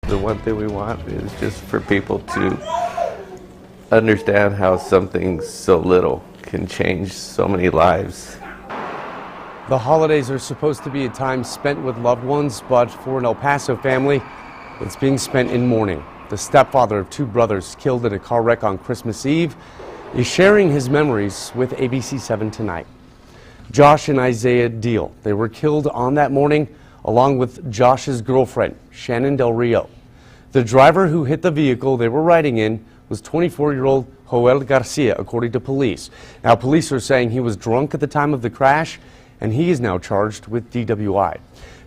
The one thing we want is just for people to understand how something so little can change so many lives. The holidays are supposed to be a time spent with loved ones, but for an El Paso family, it's being spent in mourning. The stepfather of two brothers killed in a car wreck on Christmas Eve is sharing his memories with ABC 7 tonight. Josh and Isaiah Deal, they were killed on that morning along with Josh's girlfriend, Shannon Del Rio. The driver who hit the vehicle they were riding in was 24-year-old Joel Garcia, according to police. Now, police are saying he was drunk at the time of the crash, and he is now charged with DWI.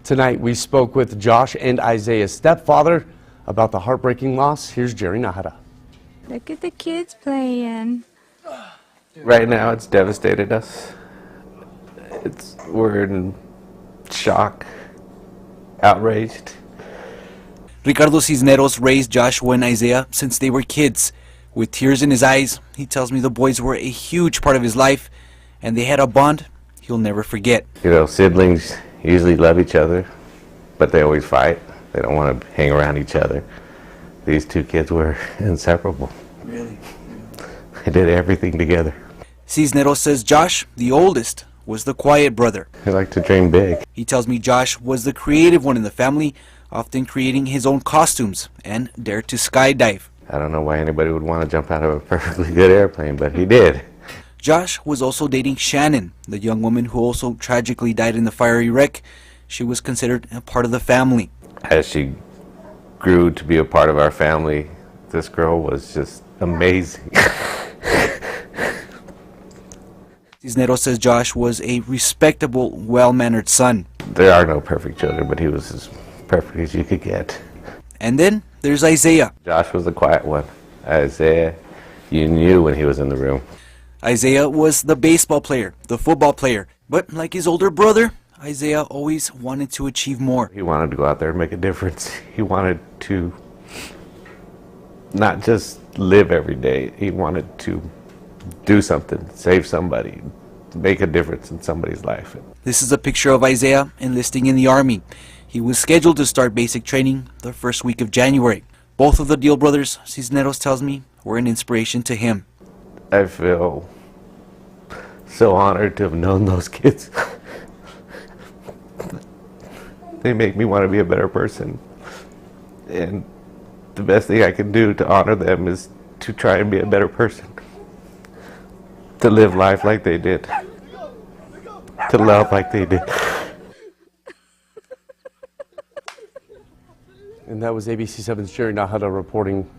Tonight, we spoke with Josh and Isaiah's stepfather about the heartbreaking loss. Here's Jerry Najera. Look at the kids playing. Right now, it's devastated us. We're in shock, outraged. Ricardo Cisneros raised Joshua and Isaiah since they were kids. With tears in his eyes, he tells me the boys were a huge part of his life, and they had a bond he'll never forget. You know, siblings usually love each other, but they always fight. They don't want to hang around each other. These two kids were inseparable. Really? They did everything together. Cisneros says Josh, the oldest, was the quiet brother. They like to dream big. He tells me Josh was the creative one in the family, often creating his own costumes and dared to skydive. I don't know why anybody would want to jump out of a perfectly good airplane, but he did. Josh was also dating Shannon, the young woman who also tragically died in the fiery wreck. She was considered a part of the family. As she grew to be a part of our family, this girl was just amazing. Cisneros says Josh was a respectable, well-mannered son. There are no perfect children, but he was as perfect as you could get. And then there's Isaiah. Josh was the quiet one. Isaiah, you knew when he was in the room. Isaiah was the baseball player, the football player. But like his older brother, Isaiah always wanted to achieve more. He wanted to go out there and make a difference. He wanted to not just live every day. He wanted to do something, save somebody, make a difference in somebody's life. This is a picture of Isaiah enlisting in the Army. He was scheduled to start basic training the first week of January. Both of the Deal brothers, Cisneros tells me, were an inspiration to him. I feel so honored to have known those kids. They make me want to be a better person. And the best thing I can do to honor them is to try and be a better person. To live life like they did. To love like they did. And that was ABC 7's Jerry Najera reporting